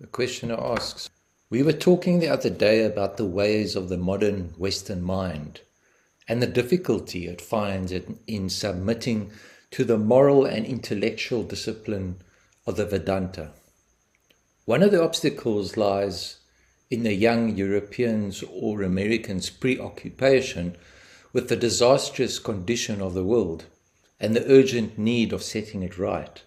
The questioner asks, we were talking the other day about the ways of the modern Western mind and the difficulty it finds in submitting to the moral and intellectual discipline of the Vedanta. One of the obstacles lies in the young Europeans or Americans' preoccupation with the disastrous condition of the world and the urgent need of setting it right.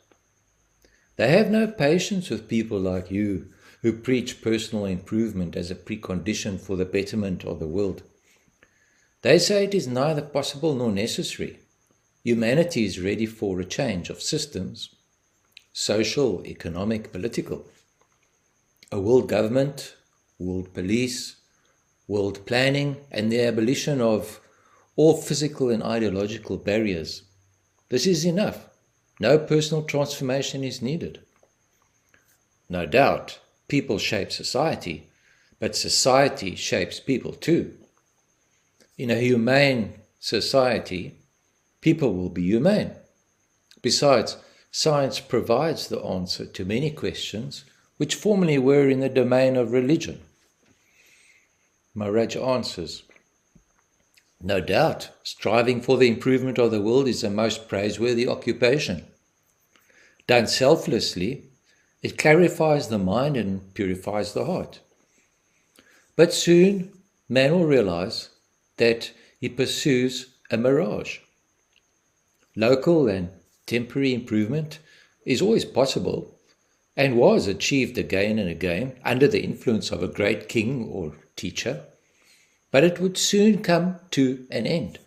They have no patience with people like you who preach personal improvement as a precondition for the betterment of the world. They say it is neither possible nor necessary. Humanity is ready for a change of systems, social, economic, political. A world government, world police, world planning, and the abolition of all physical and ideological barriers. This is enough. No personal transformation is needed. No doubt, people shape society, but society shapes people too. In a humane society, people will be humane. Besides, science provides the answer to many questions which formerly were in the domain of religion. Maharaj answers, no doubt, striving for the improvement of the world is a most praiseworthy occupation. Done selflessly, it clarifies the mind and purifies the heart. But soon, man will realize that he pursues a mirage. Local and temporary improvement is always possible and was achieved again and again under the influence of a great king or teacher, but it would soon come to an end,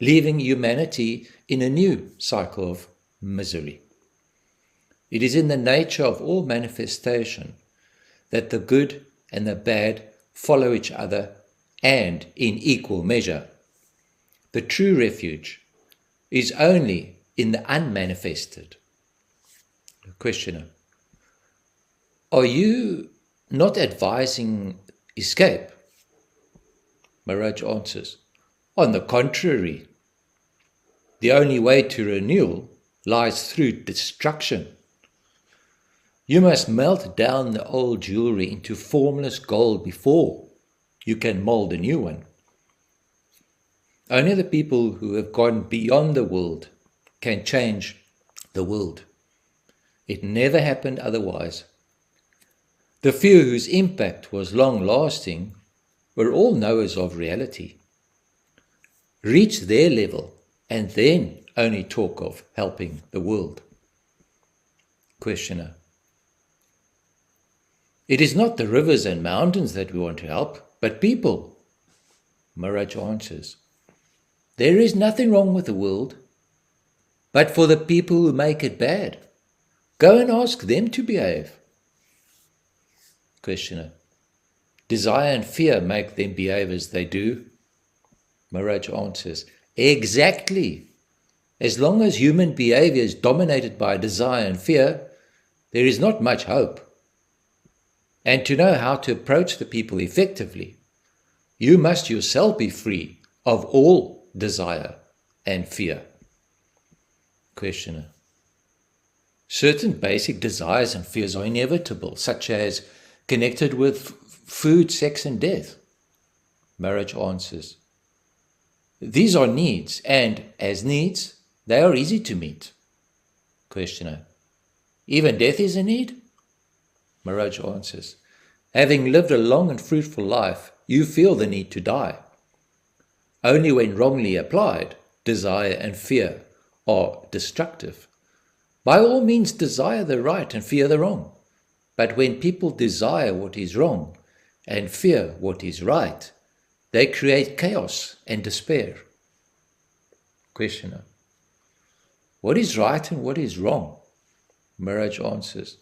leaving humanity in a new cycle of misery. It is in the nature of all manifestation that the good and the bad follow each other and in equal measure. The true refuge is only in the unmanifested. Questioner, are you not advising escape? Maharaj answers, on the contrary, the only way to renewal lies through destruction. You must melt down the old jewelry into formless gold before you can mold a new one. Only the people who have gone beyond the world can change the world. It never happened otherwise. The few whose impact was long-lasting were all knowers of reality. Reach their level and then only talk of helping the world. Questioner, it is not the rivers and mountains that we want to help, but people. Maharaj answers, there is nothing wrong with the world, but for the people who make it bad. Go and ask them to behave. Questioner, desire and fear make them behave as they do. Maharaj answers, exactly. As long as human behavior is dominated by desire and fear, there is not much hope. And to know how to approach the people effectively, you must yourself be free of all desire and fear. Questioner, certain basic desires and fears are inevitable, such as connected with food, sex, and death. Maharaj answers, these are needs, and as needs, they are easy to meet. Questioner, even death is a need? Maharaj answers, having lived a long and fruitful life, you feel the need to die. Only when wrongly applied, desire and fear are destructive. By all means, desire the right and fear the wrong. But when people desire what is wrong and fear what is right, they create chaos and despair. Questioner, what is right and what is wrong? Maharaj answers,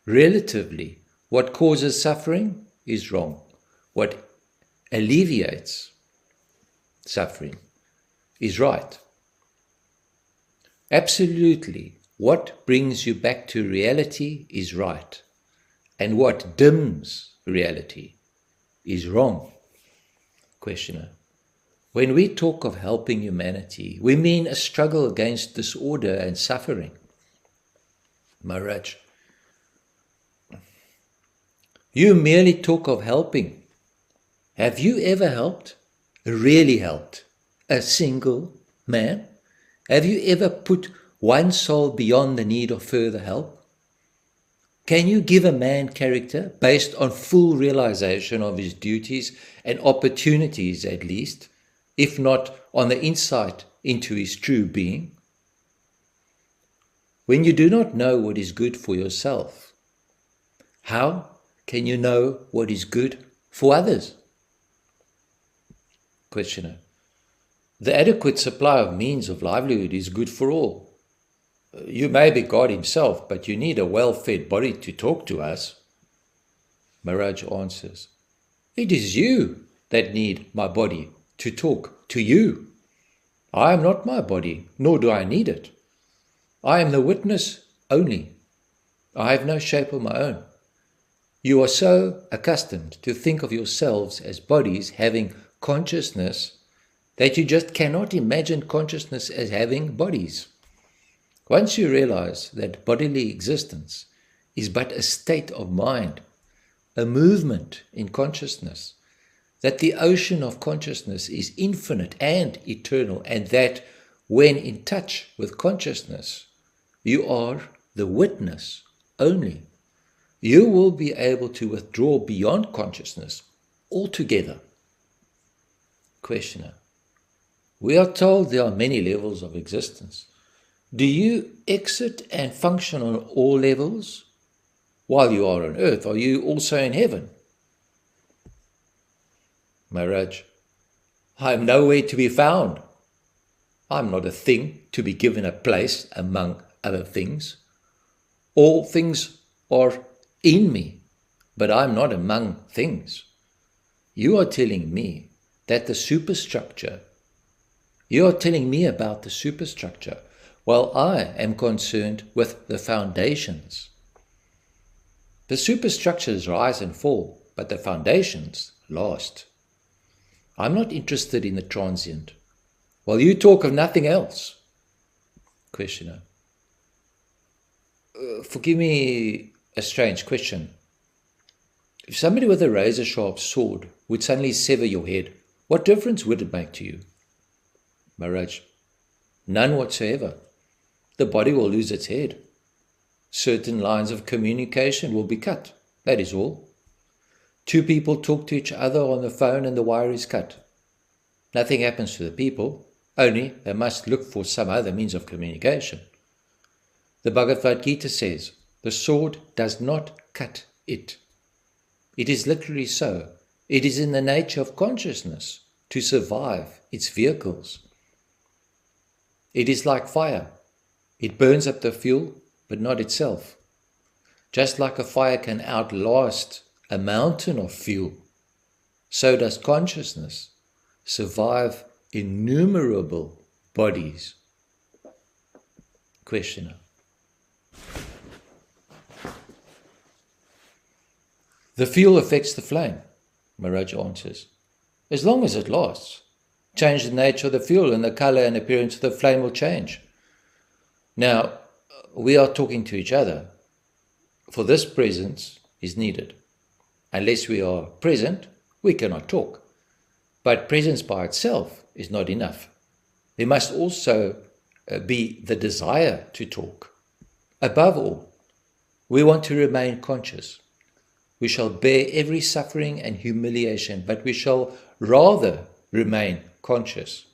relatively, what causes suffering is wrong. What alleviates suffering is right. Absolutely, what brings you back to reality is right, and what dims reality is wrong. Questioner, when we talk of helping humanity, we mean a struggle against disorder and suffering. Maharaj, You merely talk of helping. Have you ever helped? Really helped? A single man? Have you ever put one soul beyond the need of further help? Can you give a man character based on full realization of his duties and opportunities at least, if not on the insight into his true being? When you do not know what is good for yourself, how can you know what is good for others? Questioner. The adequate supply of means of livelihood is good for all. You may be God himself, but you need a well-fed body to talk to us. Maharaj answers, it is you that need my body to talk to you. I am not my body, nor do I need it. I am the witness only. I have no shape of my own. You are so accustomed to think of yourselves as bodies having consciousness that you just cannot imagine consciousness as having bodies. Once you realize that bodily existence is but a state of mind, a movement in consciousness, that the ocean of consciousness is infinite and eternal, and that when in touch with consciousness, you are the witness only, you will be able to withdraw beyond consciousness altogether. Questioner. We are told there are many levels of existence. Do you exit and function on all levels? While you are on earth, are you also in heaven? Maharaj. I am nowhere to be found. I am not a thing to be given a place among other things. All things are in me, but I am not among things. You are telling me that the superstructure, you are telling me about the superstructure, while I am concerned with the foundations. The superstructures rise and fall, but the foundations last. I'm not interested in the transient, while you talk of nothing else. Questioner. Forgive me a strange question. If somebody with a razor-sharp sword would suddenly sever your head, what difference would it make to you? Maharaj. None whatsoever. The body will lose its head. Certain lines of communication will be cut. That is all. Two people talk to each other on the phone and the wire is cut. Nothing happens to the people, only they must look for some other means of communication. The Bhagavad Gita says, the sword does not cut it. It is literally so. It is in the nature of consciousness to survive its vehicles. It is like fire. It burns up the fuel, but not itself. Just like a fire can outlast a mountain of fuel, so does consciousness survive innumerable bodies. Questioner. The fuel affects the flame, Maharaj answers. As long as it lasts, change the nature of the fuel and the color and appearance of the flame will change. Now, we are talking to each other, for this presence is needed. Unless we are present, we cannot talk. But presence by itself is not enough. There must also be the desire to talk. Above all, we want to remain conscious. We shall bear every suffering and humiliation, but we shall rather remain conscious.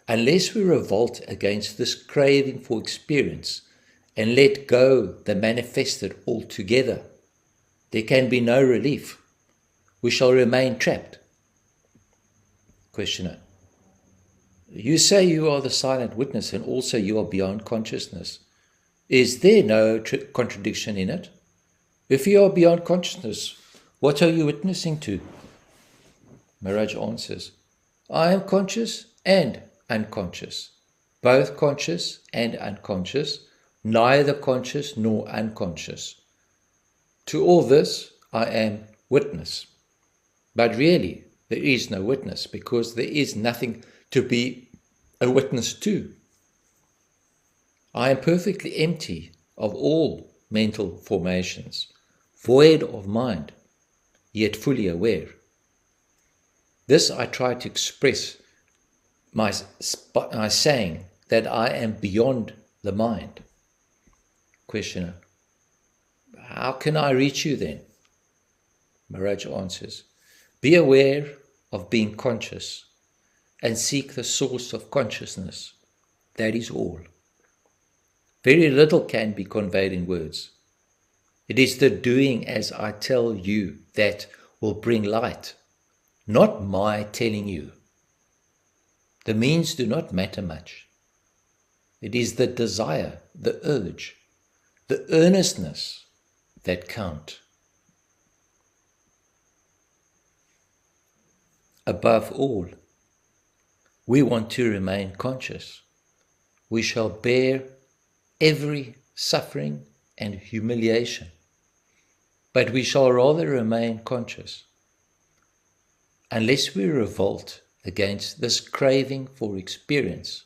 Unless we revolt against this craving for experience and let go the manifested altogether, there can be no relief. We shall remain trapped. Questioner. You say you are the silent witness and also you are beyond consciousness. Is there no contradiction in it? If you are beyond consciousness, what are you witnessing to? Maharaj answers, I am conscious and unconscious, both conscious and unconscious, neither conscious nor unconscious. To all this I am witness. But really, there is no witness because there is nothing to be a witness to. I am perfectly empty of all mental formations, void of mind, yet fully aware. This I try to express by saying that I am beyond the mind. Questioner: how can I reach you then? Maharaj answers: be aware of being conscious and seek the source of consciousness. That is all. Very little can be conveyed in words. It is the doing as I tell you that will bring light, not my telling you. The means do not matter much. It is the desire, the urge, the earnestness that count. Above all, we want to remain conscious. We shall bear every suffering and humiliation, but we shall rather remain conscious. Unless we revolt against this craving for experience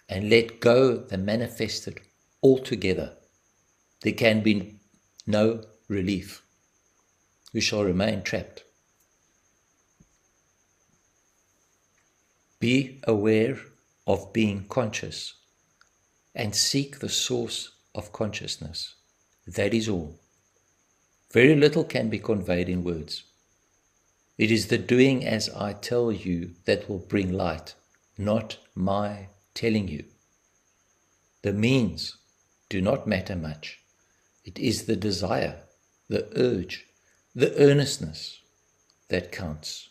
and let go the manifested altogether, there can be no relief. We shall remain trapped. Be aware of being conscious and seek the source of consciousness. That is all. Very little can be conveyed in words. It is the doing as I tell you that will bring light, not my telling you. The means do not matter much. It is the desire, the urge, the earnestness that counts.